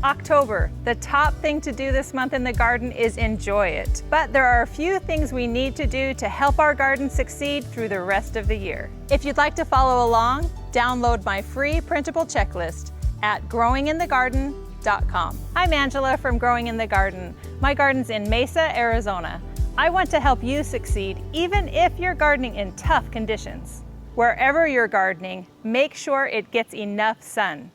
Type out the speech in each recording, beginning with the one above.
October, the top thing to do this month in the garden is enjoy it. But there are a few things we need to do to help our garden succeed through the rest of the year. If you'd like to follow along, download my free printable checklist at growinginthegarden.com. I'm Angela from Growing in the Garden. My garden's in Mesa, Arizona. I want to help you succeed even if you're gardening in tough conditions. Wherever you're gardening, make sure it gets enough sun.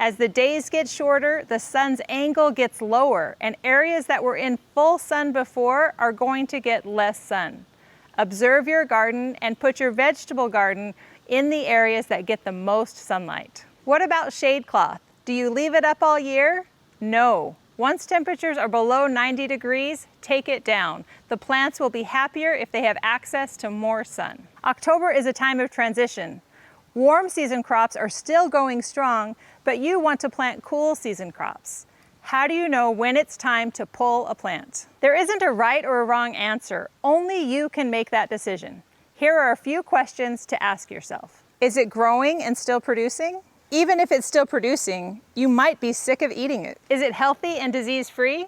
As the days get shorter, the sun's angle gets lower, and areas that were in full sun before are going to get less sun. Observe your garden and put your vegetable garden in the areas that get the most sunlight. What about shade cloth? Do you leave it up all year? No. Once temperatures are below 90 degrees, take it down. The plants will be happier if they have access to more sun. October is a time of transition. Warm season crops are still going strong, but you want to plant cool season crops. How do you know when it's time to pull a plant? There isn't a right or a wrong answer. Only you can make that decision. Here are a few questions to ask yourself. Is it growing and still producing? Even if it's still producing, you might be sick of eating it. Is it healthy and disease-free?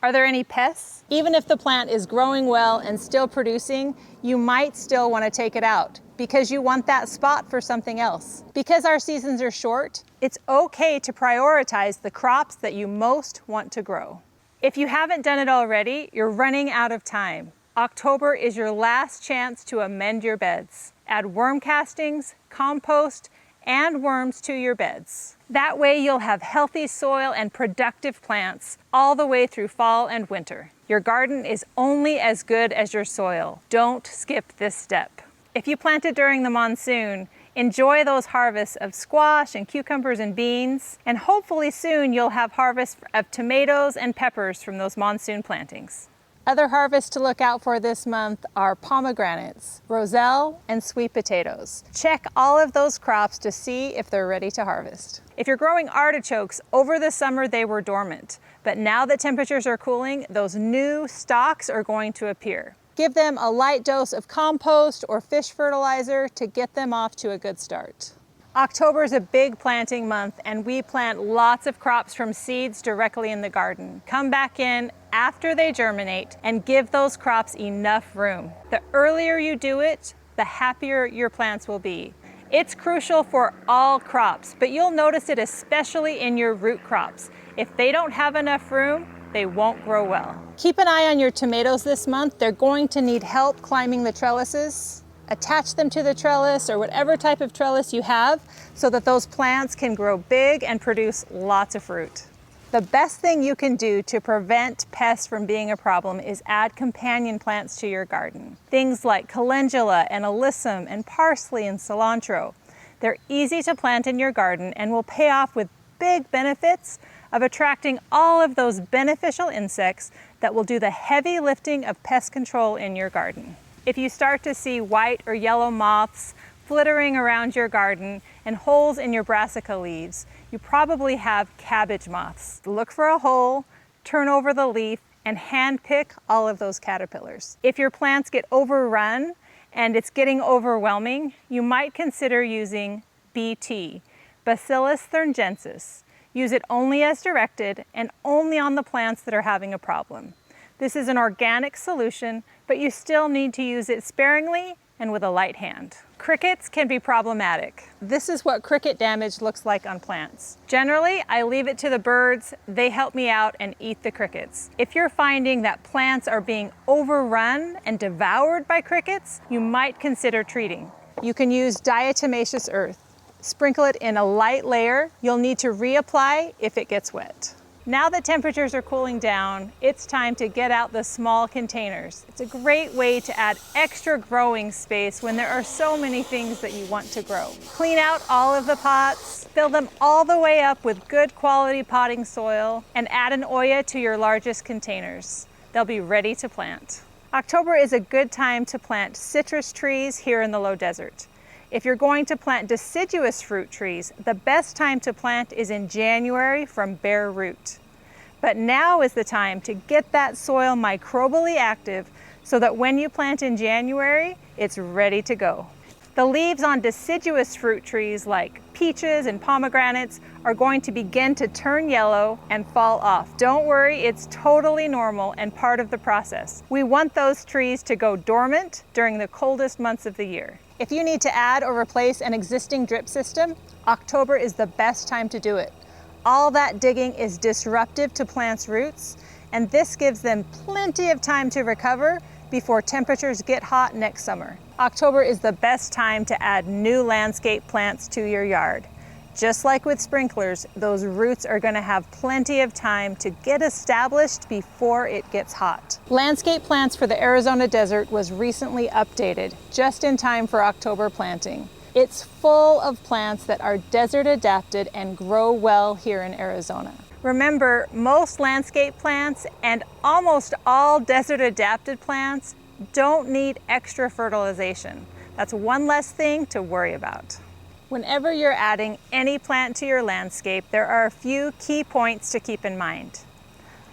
Are there any pests? Even if the plant is growing well and still producing, you might still want to take it out because you want that spot for something else. Because our seasons are short, it's okay to prioritize the crops that you most want to grow. If you haven't done it already, you're running out of time. October is your last chance to amend your beds. Add worm castings, compost, and worms to your beds. That way you'll have healthy soil and productive plants all the way through fall and winter. Your garden is only as good as your soil. Don't skip this step. If you planted during the monsoon, enjoy those harvests of squash and cucumbers and beans, and hopefully soon you'll have harvests of tomatoes and peppers from those monsoon plantings. Other harvests to look out for this month are pomegranates, roselle, and sweet potatoes. Check all of those crops to see if they're ready to harvest. If you're growing artichokes, over the summer they were dormant, but now that temperatures are cooling, those new stalks are going to appear. Give them a light dose of compost or fish fertilizer to get them off to a good start. October is a big planting month, and we plant lots of crops from seeds directly in the garden. Come back in after they germinate and give those crops enough room. The earlier you do it, the happier your plants will be. It's crucial for all crops, but you'll notice it especially in your root crops. If they don't have enough room, they won't grow well. Keep an eye on your tomatoes this month. They're going to need help climbing the trellises. Attach them to the trellis or whatever type of trellis you have so that those plants can grow big and produce lots of fruit. The best thing you can do to prevent pests from being a problem is add companion plants to your garden. Things like calendula and alyssum and parsley and cilantro. They're easy to plant in your garden and will pay off with big benefits of attracting all of those beneficial insects that will do the heavy lifting of pest control in your garden. If you start to see white or yellow moths flittering around your garden and holes in your brassica leaves, you probably have cabbage moths. Look for a hole, turn over the leaf, and hand pick all of those caterpillars. If your plants get overrun and it's getting overwhelming, you might consider using BT, Bacillus thuringiensis. Use it only as directed and only on the plants that are having a problem. This is an organic solution, but you still need to use it sparingly and with a light hand. Crickets can be problematic. This is what cricket damage looks like on plants. Generally, I leave it to the birds. They help me out and eat the crickets. If you're finding that plants are being overrun and devoured by crickets, you might consider treating. You can use diatomaceous earth. Sprinkle it in a light layer. You'll need to reapply if it gets wet. Now that temperatures are cooling down, it's time to get out the small containers. It's a great way to add extra growing space when there are so many things that you want to grow. Clean out all of the pots, fill them all the way up with good quality potting soil, and add an Oya to your largest containers. They'll be ready to plant. October is a good time to plant citrus trees here in the low desert. If you're going to plant deciduous fruit trees, the best time to plant is in January from bare root. But now is the time to get that soil microbially active so that when you plant in January, it's ready to go. The leaves on deciduous fruit trees like peaches and pomegranates are going to begin to turn yellow and fall off. Don't worry, it's totally normal and part of the process. We want those trees to go dormant during the coldest months of the year. If you need to add or replace an existing drip system, October is the best time to do it. All that digging is disruptive to plants' roots, and this gives them plenty of time to recover before temperatures get hot next summer. October is the best time to add new landscape plants to your yard. Just like with sprinklers, those roots are going to have plenty of time to get established before it gets hot. Landscape plants for the Arizona desert was recently updated just in time for October planting. It's full of plants that are desert adapted and grow well here in Arizona. Remember, most landscape plants and almost all desert adapted plants don't need extra fertilization. That's one less thing to worry about. Whenever you're adding any plant to your landscape, there are a few key points to keep in mind.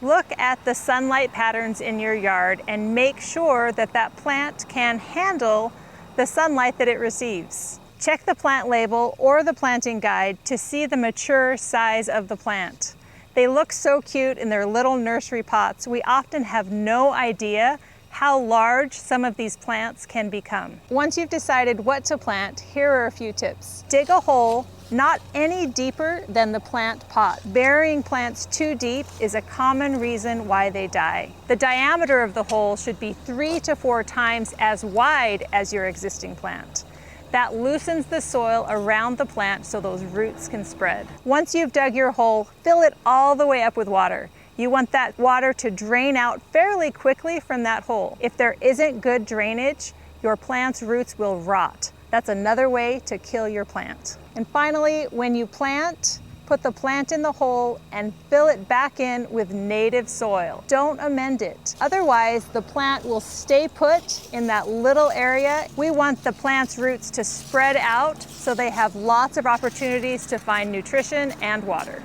Look at the sunlight patterns in your yard and make sure that that plant can handle the sunlight that it receives. Check the plant label or the planting guide to see the mature size of the plant. They look so cute in their little nursery pots. We often have no idea how large some of these plants can become. Once you've decided what to plant, here are a few tips. Dig a hole not any deeper than the plant pot. Burying plants too deep is a common reason why they die. The diameter of the hole should be 3 to 4 times as wide as your existing plant. That loosens the soil around the plant so those roots can spread. Once you've dug your hole, fill it all the way up with water. You want that water to drain out fairly quickly from that hole. If there isn't good drainage, your plant's roots will rot. That's another way to kill your plant. And finally, when you plant, put the plant in the hole and fill it back in with native soil. Don't amend it. Otherwise, the plant will stay put in that little area. We want the plant's roots to spread out so they have lots of opportunities to find nutrition and water.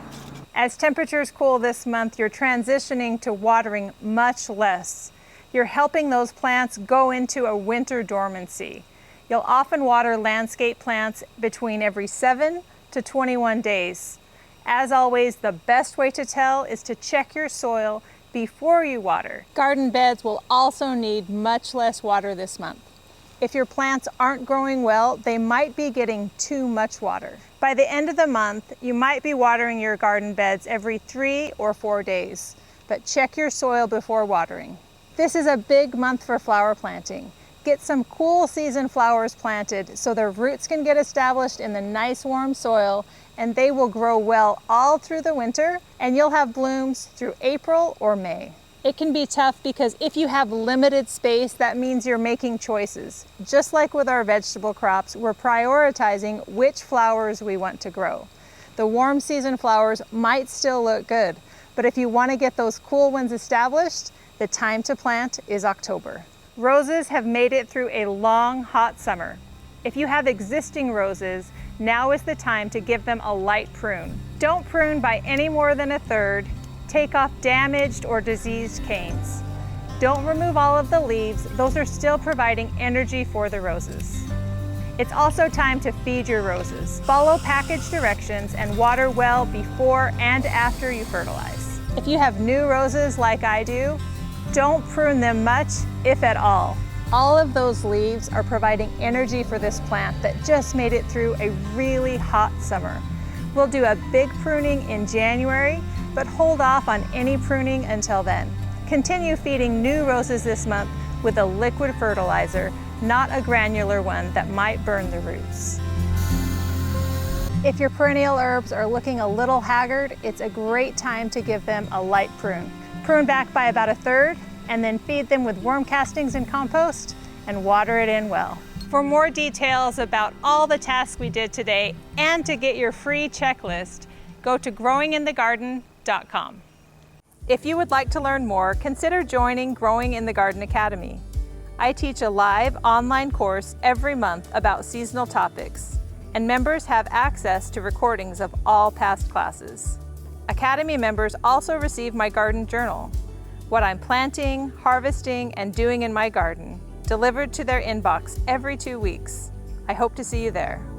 As temperatures cool this month, you're transitioning to watering much less. You're helping those plants go into a winter dormancy. You'll often water landscape plants between every 7 to 21 days. As always, the best way to tell is to check your soil before you water. Garden beds will also need much less water this month. If your plants aren't growing well, they might be getting too much water. By the end of the month, you might be watering your garden beds every 3 or 4 days, but check your soil before watering. This is a big month for flower planting. Get some cool season flowers planted so their roots can get established in the nice warm soil, and they will grow well all through the winter, and you'll have blooms through April or May. It can be tough because if you have limited space, that means you're making choices. Just like with our vegetable crops, we're prioritizing which flowers we want to grow. The warm season flowers might still look good, but if you want to get those cool ones established, the time to plant is October. Roses have made it through a long, hot summer. If you have existing roses, now is the time to give them a light prune. Don't prune by any more than 1/3. Take off damaged or diseased canes. Don't remove all of the leaves. Those are still providing energy for the roses. It's also time to feed your roses. Follow package directions and water well before and after you fertilize. If you have new roses like I do, don't prune them much, if at all. All of those leaves are providing energy for this plant that just made it through a really hot summer. We'll do a big pruning in January, but hold off on any pruning until then. Continue feeding new roses this month with a liquid fertilizer, not a granular one that might burn the roots. If your perennial herbs are looking a little haggard, it's a great time to give them a light prune. Prune back by about 1/3 and then feed them with worm castings and compost and water it in well. For more details about all the tasks we did today and to get your free checklist, go to growinginthegarden.com. If you would like to learn more, consider joining Growing in the Garden Academy. I teach a live online course every month about seasonal topics, and members have access to recordings of all past classes. Academy members also receive my garden journal, what I'm planting, harvesting, and doing in my garden, delivered to their inbox every 2 weeks. I hope to see you there.